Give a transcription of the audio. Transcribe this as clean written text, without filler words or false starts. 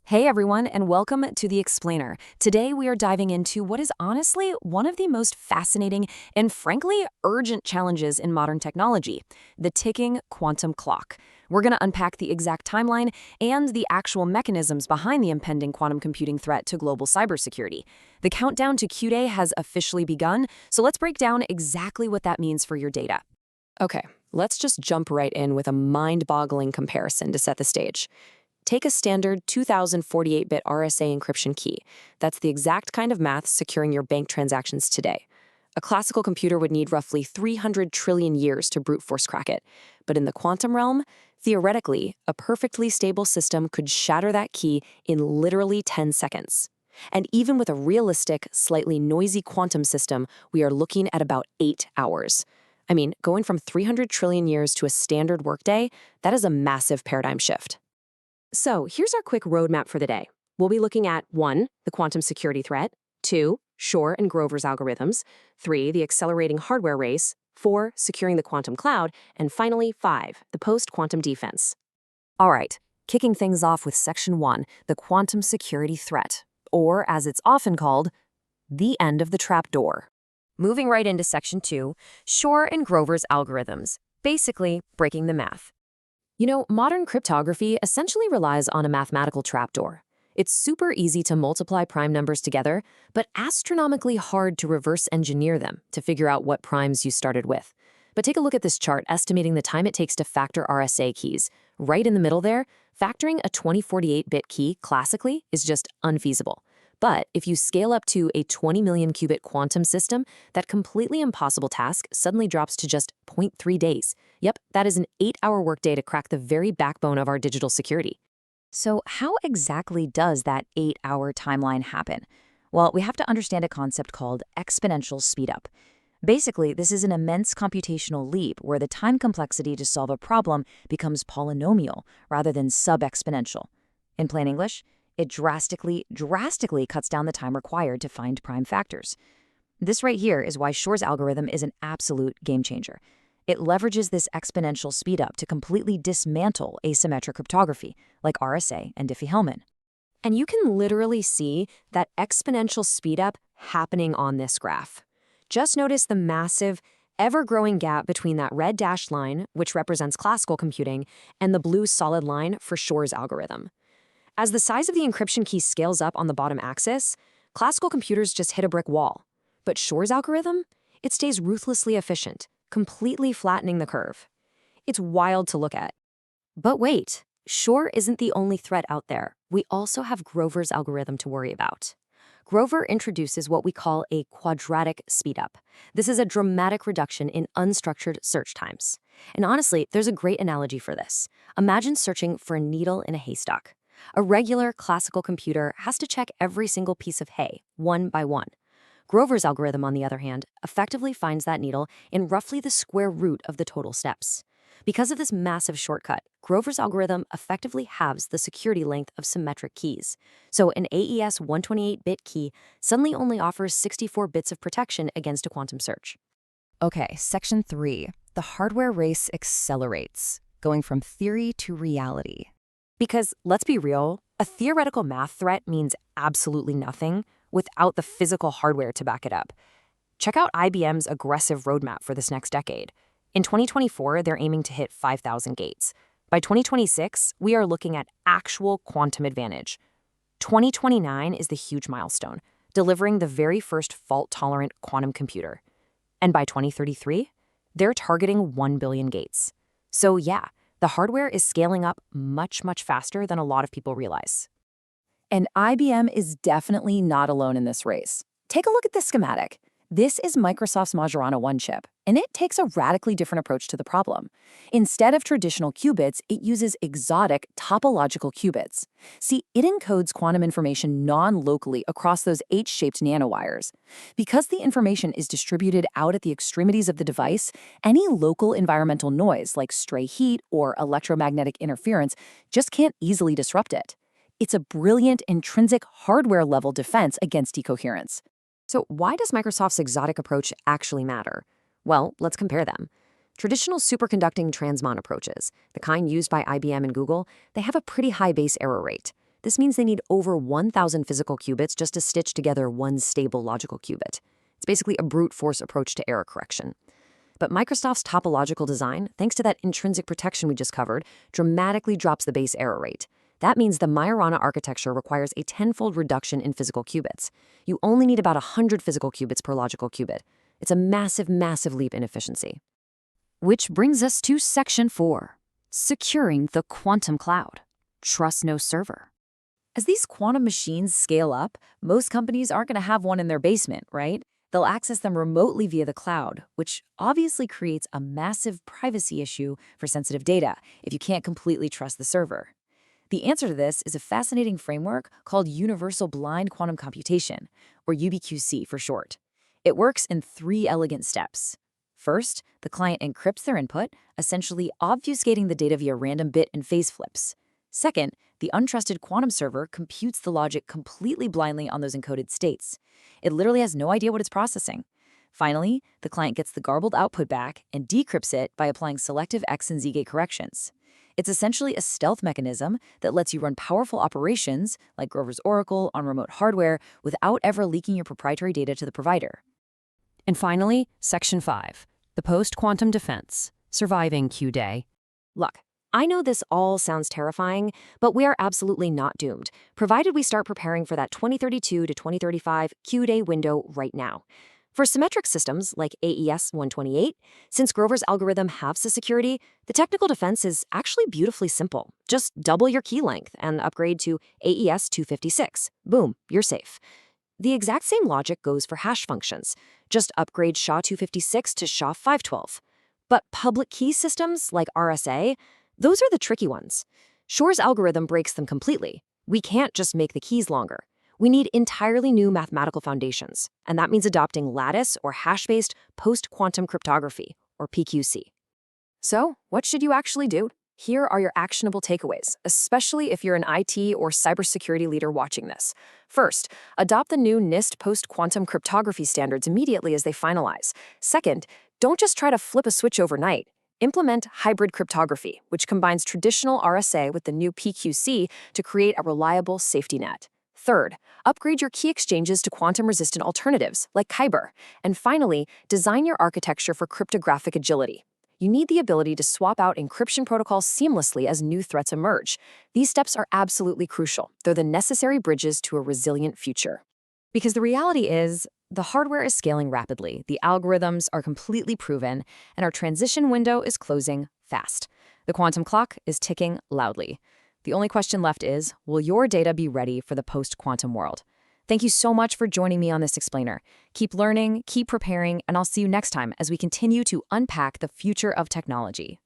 Hey everyone, and welcome to The Explainer. Today we are diving into what is honestly one of the most fascinating and frankly urgent challenges in modern technology, the ticking quantum clock. We're going to unpack the exact timeline and the actual mechanisms behind the impending quantum computing threat to global cybersecurity. The countdown to Q-Day has officially begun, so let's break down exactly what that means for your data. Okay, let's just jump right in with a mind-boggling comparison to set the stage. Take a standard 2048-bit RSA encryption key. That's the exact kind of math securing your bank transactions today. A classical computer would need roughly 300 trillion years to brute force crack it. But in the quantum realm, theoretically, a perfectly stable system could shatter that key in literally 10 seconds. And even with a realistic, slightly noisy quantum system, we are looking at about 8 hours. I mean, going from 300 trillion years to a standard workday, that is a massive paradigm shift. So here's our quick roadmap for the day. We'll be looking at 1, the quantum security threat, 2, Shor and Grover's algorithms, 3, the accelerating hardware race, 4, securing the quantum cloud, and finally 5, the post-quantum defense. All right, kicking things off with Section 1, the quantum security threat, or as it's often called, the end of the trapdoor. Moving right into Section 2, Shor and Grover's algorithms, basically breaking the math. You know, modern cryptography essentially relies on a mathematical trapdoor. It's super easy to multiply prime numbers together, but astronomically hard to reverse engineer them to figure out what primes you started with. But take a look at this chart estimating the time it takes to factor RSA keys. Right in the middle there, factoring a 2048-bit key classically is just unfeasible. But if you scale up to a 20 million qubit quantum system, that completely impossible task suddenly drops to just 0.3 days. Yep, that is an 8-hour workday to crack the very backbone of our digital security. So how exactly does that 8-hour timeline happen? Well, we have to understand a concept called exponential speedup. Basically, this is an immense computational leap where the time complexity to solve a problem becomes polynomial rather than sub-exponential. In plain English, it drastically cuts down the time required to find prime factors. This right here is why Shor's algorithm is an absolute game changer. It leverages this exponential speedup to completely dismantle asymmetric cryptography, like RSA and Diffie-Hellman. And you can literally see that exponential speedup happening on this graph. Just notice the massive, ever-growing gap between that red dashed line, which represents classical computing, and the blue solid line for Shor's algorithm. As the size of the encryption key scales up on the bottom axis, classical computers just hit a brick wall. But Shor's algorithm? It stays ruthlessly efficient, completely flattening the curve. It's wild to look at. But wait, Shor isn't the only threat out there. We also have Grover's algorithm to worry about. Grover introduces what we call a quadratic speedup. This is a dramatic reduction in unstructured search times. And honestly, there's a great analogy for this. Imagine searching for a needle in a haystack. A regular classical computer has to check every single piece of hay, one by one. Grover's algorithm, on the other hand, effectively finds that needle in roughly the square root of the total steps. Because of this massive shortcut, Grover's algorithm effectively halves the security length of symmetric keys. So an AES 128-bit key suddenly only offers 64 bits of protection against a quantum search. Okay, Section 3. The hardware race accelerates, going from theory to reality. Because, let's be real, a theoretical math threat means absolutely nothing without the physical hardware to back it up. Check out IBM's aggressive roadmap for this next decade. In 2024, they're aiming to hit 5,000 gates. By 2026, we are looking at actual quantum advantage. 2029 is the huge milestone, delivering the very first fault-tolerant quantum computer. And by 2033, they're targeting 1 billion gates. So yeah, the hardware is scaling up much faster than a lot of people realize. And IBM is definitely not alone in this race. Take a look at this schematic. This is Microsoft's Majorana 1 chip, and it takes a radically different approach to the problem. Instead of traditional qubits, it uses exotic topological qubits. See, it encodes quantum information non-locally across those H-shaped nanowires. Because the information is distributed out at the extremities of the device, any local environmental noise, like stray heat or electromagnetic interference, just can't easily disrupt it. It's a brilliant intrinsic hardware-level defense against decoherence. So why does Microsoft's exotic approach actually matter? Well, let's compare them. Traditional superconducting transmon approaches, the kind used by IBM and Google, they have a pretty high base error rate. This means they need over 1,000 physical qubits just to stitch together one stable logical qubit. It's basically a brute force approach to error correction. But Microsoft's topological design, thanks to that intrinsic protection we just covered, dramatically drops the base error rate. That means the Majorana architecture requires a tenfold reduction in physical qubits. You only need about 100 physical qubits per logical qubit. It's a massive, massive leap in efficiency. Which brings us to Section 4, securing the quantum cloud. Trust no server. As these quantum machines scale up, most companies aren't going to have one in their basement, right? They'll access them remotely via the cloud, which obviously creates a massive privacy issue for sensitive data if you can't completely trust the server. The answer to this is a fascinating framework called Universal Blind Quantum Computation, or UBQC for short. It works in 3 elegant steps. First, the client encrypts their input, essentially obfuscating the data via random bit and phase flips. Second, the untrusted quantum server computes the logic completely blindly on those encoded states. It literally has no idea what it's processing. Finally, the client gets the garbled output back and decrypts it by applying selective X and Z gate corrections. It's essentially a stealth mechanism that lets you run powerful operations, like Grover's Oracle, on remote hardware without ever leaking your proprietary data to the provider. And finally, Section 5, the post-quantum defense, surviving Q-Day. Look, I know this all sounds terrifying, but we are absolutely not doomed, provided we start preparing for that 2032 to 2035 Q-Day window right now. For symmetric systems like AES-128, since Grover's algorithm halves the security, the technical defense is actually beautifully simple. Just double your key length and upgrade to AES-256. Boom, you're safe. The exact same logic goes for hash functions. Just upgrade SHA-256 to SHA-512. But public key systems like RSA, those are the tricky ones. Shor's algorithm breaks them completely. We can't just make the keys longer. We need entirely new mathematical foundations, and that means adopting lattice or hash-based post-quantum cryptography, or PQC. So, what should you actually do? Here are your actionable takeaways, especially if you're an IT or cybersecurity leader watching this. First, adopt the new NIST post-quantum cryptography standards immediately as they finalize. Second, don't just try to flip a switch overnight. Implement hybrid cryptography, which combines traditional RSA with the new PQC to create a reliable safety net. Third, upgrade your key exchanges to quantum-resistant alternatives, like Kyber. And finally, design your architecture for cryptographic agility. You need the ability to swap out encryption protocols seamlessly as new threats emerge. These steps are absolutely crucial. They're the necessary bridges to a resilient future. Because the reality is, the hardware is scaling rapidly, the algorithms are completely proven, and our transition window is closing fast. The quantum clock is ticking loudly. The only question left is, will your data be ready for the post-quantum world? Thank you so much for joining me on this explainer. Keep learning, keep preparing, and I'll see you next time as we continue to unpack the future of technology.